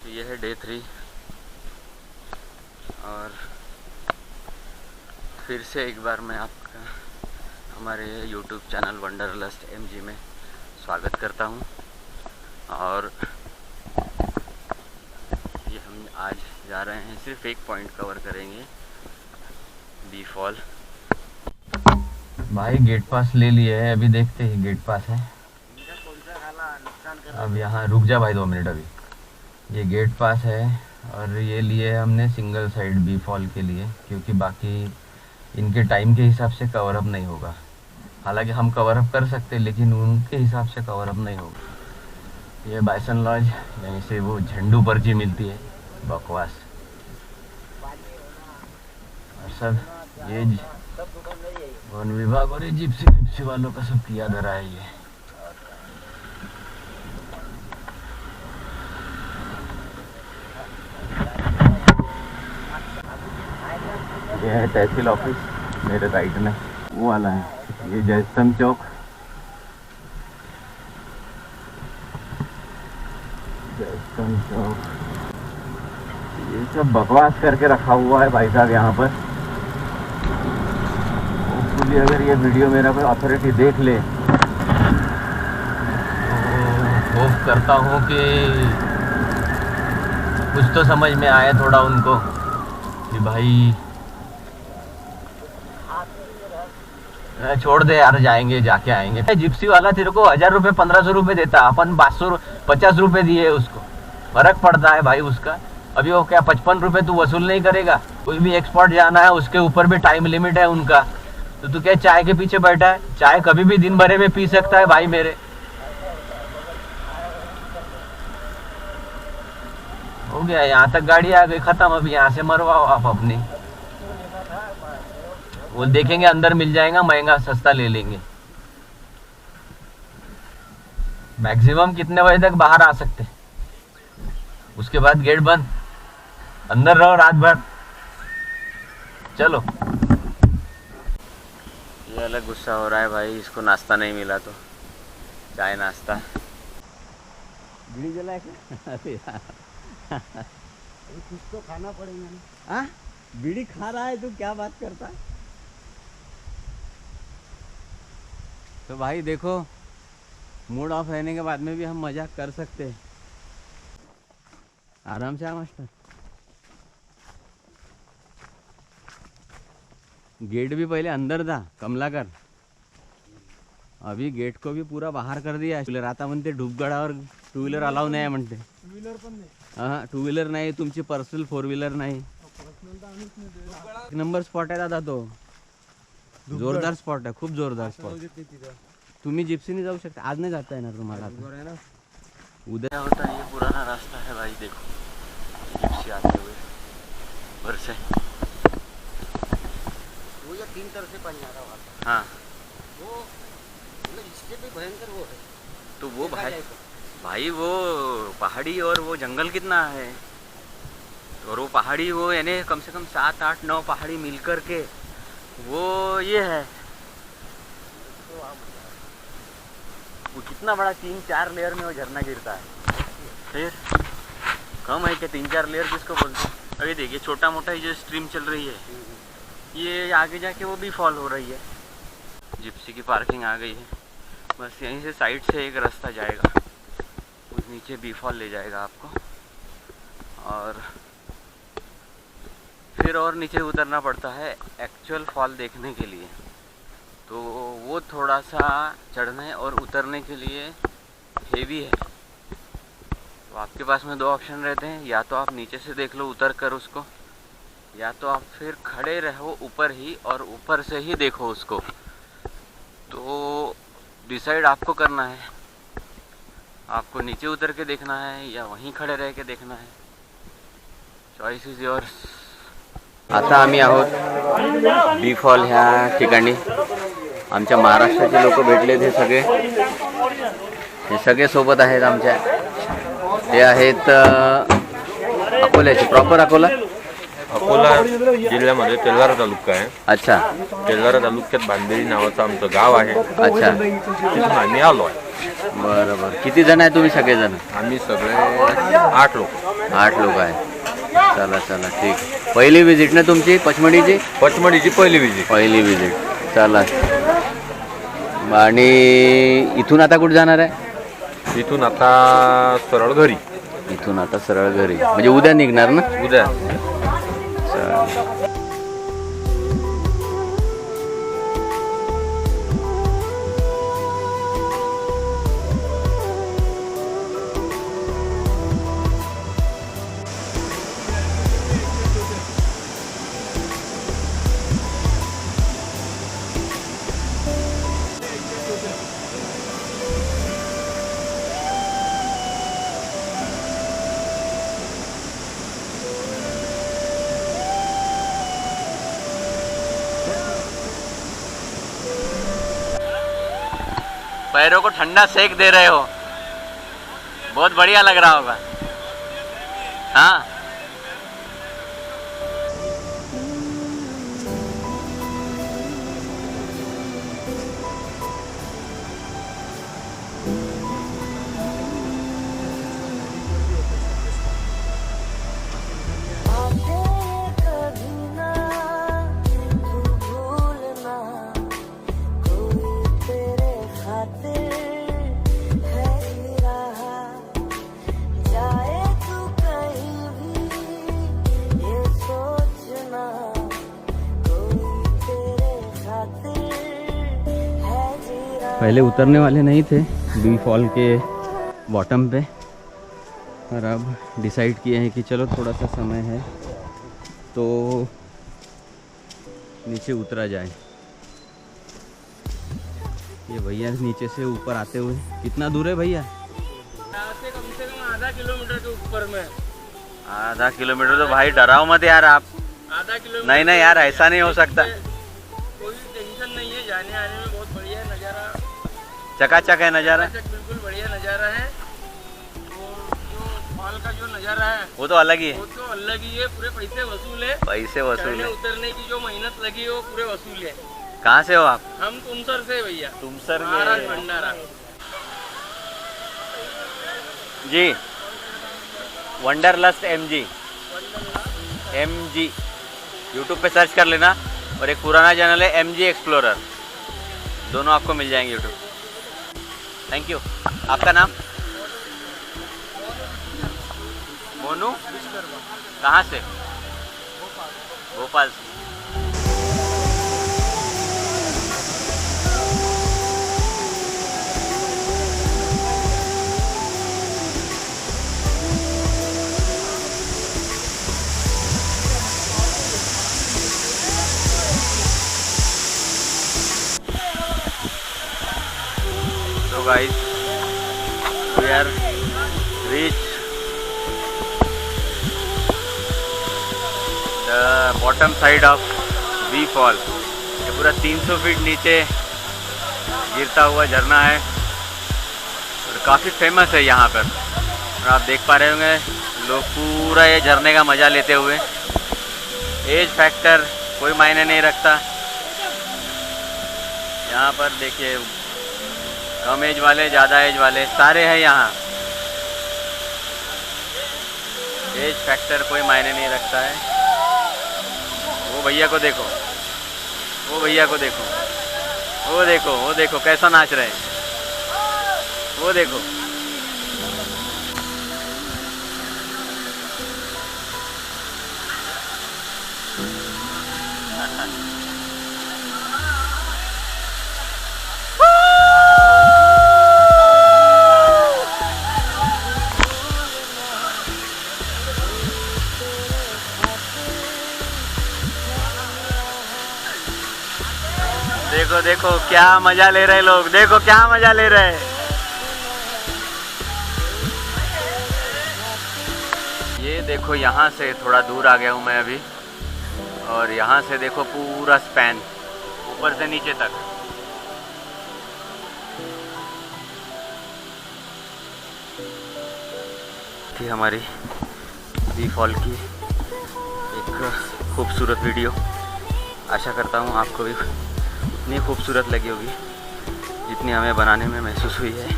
ये है डे 3 और फिर से एक बार मैं आपका हमारे YouTube चैनल वंडरलस्ट MG में स्वागत करता हूँ। और ये हम आज जा रहे हैं, सिर्फ एक पॉइंट कवर करेंगे, बी फॉल। भाई गेट पास ले लिए है, अभी देखते हैं गेट पास है। अब यहाँ रुक जा भाई 2 मिनट। अभी ये गेट पास है और ये लिए हमने सिंगल साइड बी फॉल के लिए, क्योंकि बाकी इनके टाइम के हिसाब से कवर अप नहीं होगा। हालांकि हम कवर अप कर सकते हैं लेकिन उनके हिसाब से कवर अप नहीं होगा। ये बाइसन लॉज, यहीं से वो झंडू पर्ची मिलती है, बकवास। और सब ये वन विभाग और ये जिप्सी वालों का सब किया धरा है। ये है तहसील ऑफिस, मेरे राइट में वो वाला है। ये जयस्तंभ चौक, ये सब बकवास करके रखा हुआ है भाई साहब यहाँ पर। होपफुली अगर ये वीडियो मेरा कोई अथॉरिटी देख ले तो होप करता हूँ कि कुछ तो समझ में आए थोड़ा उनको कि भाई छोड़ दे यार, जाएंगे जाके आएंगे। जिप्सी वाला तेरे को 1000 रुपये 1500 रुपये देता, अपन 550 रुपये दिए उसको, फर्क पड़ता है भाई उसका। अभी वो क्या 55 रुपये तू वसूल नहीं करेगा? कोई भी एक्सपोर्ट जाना है उसके ऊपर भी टाइम लिमिट है उनका। तो तू क्या चाय के पीछे बैठा है? चाय कभी भी दिन भरे में पी सकता है भाई मेरे। हो गया, यहाँ तक गाड़ी आ गई, खत्म। अभी यहाँ से मरवाओ आप अपनी। वो देखेंगे अंदर मिल जाएगा, महंगा सस्ता ले लेंगे। मैक्सिमम कितने बजे तक बाहर आ सकते, उसके बाद गेट बंद, अंदर रहो रात भर। चलो। ये अलग गुस्सा हो रहा है भाई, इसको नाश्ता नहीं मिला तो चाय नाश्ता। बीड़ी जलाए क्या? अरे यार कुछ तो खाना पड़ेगा ना। हाँ, बीड़ी खा रहा है तू, क्या बात करता है? तो भाई देखो, मूड ऑफ रहने के बाद में भी हम मजाक कर सकते हैं। आराम से आ मास्टर। गेट भी पहले अंदर था कमलाकर, अभी गेट को भी पूरा बाहर कर दिया। आता म्हणते ढुपगडावर 2 व्हीलर अलाउ नाही म्हणते। 2 व्हीलर पण नाही? हाँ, 2 व्हीलर नाही, तुमची पर्सनल 4 व्हीलर नाही। एक नंबर स्पॉट आहे दादा तो, जोरदार स्पॉट आहे, खूप जोरदार स्पॉट। तुम्ही जिप्सीने जाऊ शकता, आज नहीं जाता येणार तुम्हाला। उधर होता है, ये पुराना रास्ता है भाई, देखो जिप्सी आते हुए उधर से। वो ये 3 तरफ से पानी आ रहा है। हाँ, वो इससे भी भयंकर वो है। तो वो भाई वो पहाड़ी और वो जंगल कितना है, और वो पहाड़ी वो यानी कम से कम 7 8 9 पहाड़ी मिल कर के वो ये है। वो कितना बड़ा 3-4 लेयर में वो झरना गिरता है। फिर कम है क्या 3-4 लेयर किसको बोलते हैं? अभी देखिए छोटा मोटा ही जो स्ट्रीम चल रही है, ये आगे जाके वो भी फॉल हो रही है। जिप्सी की पार्किंग आ गई है, बस यहीं से साइड से एक रास्ता जाएगा, उस नीचे बी फॉल ले जाएगा आपको। और फिर और नीचे उतरना पड़ता है एक्चुअल फॉल देखने के लिए। तो वो थोड़ा सा चढ़ने और उतरने के लिए हेवी है। तो आपके पास में 2 ऑप्शन रहते हैं, या तो आप नीचे से देख लो उतर कर उसको, या तो आप फिर खड़े रहो ऊपर ही और ऊपर से ही देखो उसको। तो डिसाइड आपको करना है, आपको नीचे उतर के देखना है या वहीं खड़े रह के देखना है। Choice is yours. आता आम्ही आहोत बी फॉल ह्या ठिकाणी। आमच्या महाराष्ट्राचे लोक भेटले ते सगळे, हे सगळे सोबत आहेत आमच्या। ते आहेत अकोल्याचे, प्रॉपर अकोला। अकोला जिल्ह्यामध्ये तेल्हारा तालुका आहे. अच्छा तेल्हारा तालुक्यात बांदेरी नावाचं आमचं गाव आहे. अच्छा, तिथून आम्ही आलो आहे. बरं बरं. किती जण आहे तुम्ही सगळेजण? आम्ही सगळे 8 लोक. 8 लोक आहे. चला चला ठीक. पहिली विजिट ना तुमची पचमढीची? पचमढीची पहिली विजिट. पहिली विजिट. चला. आणि इथून आता कुठे जाणार आहे? तिथून आता सरळ घरी. इथून आता सरळ घरी म्हणजे उद्या निघणार ना? उद्या. चला. पैरों को ठंडा सेक दे रहे हो, बहुत बढ़िया लग रहा होगा. हाँ पहले उतरने वाले नहीं थे बी फॉल के बॉटम पे, और अब डिसाइड किए हैं कि चलो थोड़ा सा समय है तो नीचे उतरा जाए. ये भैया नीचे से ऊपर आते हुए, कितना दूर है भैया? यहाँ से कम आधा किलोमीटर के ऊपर में. आधा किलोमीटर? तो भाई डराओ मत यार आप. आधा किलोमीटर. नहीं नहीं यार, ऐसा नहीं हो सकता. कोई टेंशन नहीं है, जाने आने में बहुत बढ़िया नज़ारा. चकाचक है नज़ारा. बिल्कुल बढ़िया नज़ारा है. और जो फॉल का जो नज़ारा है वो तो अलग ही है. वो तो अलग ही है. पूरे पैसे वसूल है. पैसे वसूल चढ़ने है. उतरने की जो मेहनत लगी है वो पूरे वसूल है. कहाँ से हो आप? हम तुमसर से भैया. तुमसर महाराज में भंडारा. जी. वंडरलस्ट MG यूट्यूब पे सर्च कर लेना. और एक पुराना चैनल है MG एक्सप्लोरर, दोनों आपको मिल जाएंगे यूट्यूब. Thank you. आपका नाम? मोनू. कहाँ से? भोपाल से. So guys, we are reached the bottom side of V Fall. ये पूरा 300 फीट नीचे गिरता हुआ झरना है और काफ़ी फेमस है यहाँ पर. और आप देख पा रहे होंगे लोग पूरा ये झरने का मज़ा लेते हुए. एज फैक्टर कोई मायने नहीं रखता यहाँ पर. देखिए, कम एज वाले, ज़्यादा एज वाले सारे हैं यहाँ. एज फैक्टर कोई मायने नहीं रखता है. वो भैया को देखो, वो भैया को देखो, वो देखो, वो देखो कैसा नाच रहे हैं. वो देखो. देखो देखो क्या मजा ले रहे लोग. देखो क्या मजा ले रहे हैं. ये देखो, यहाँ से थोड़ा दूर आ गया हूँ मैं अभी. और यहाँ से देखो पूरा स्पैन ऊपर से नीचे तक. थी हमारी वी फॉल की एक खूबसूरत वीडियो। आशा करता हूँ आपको भी उतनी खूबसूरत लगी होगी जितनी हमें बनाने में महसूस हुई है।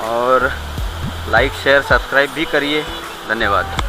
और लाइक शेयर सब्सक्राइब भी करिए। धन्यवाद।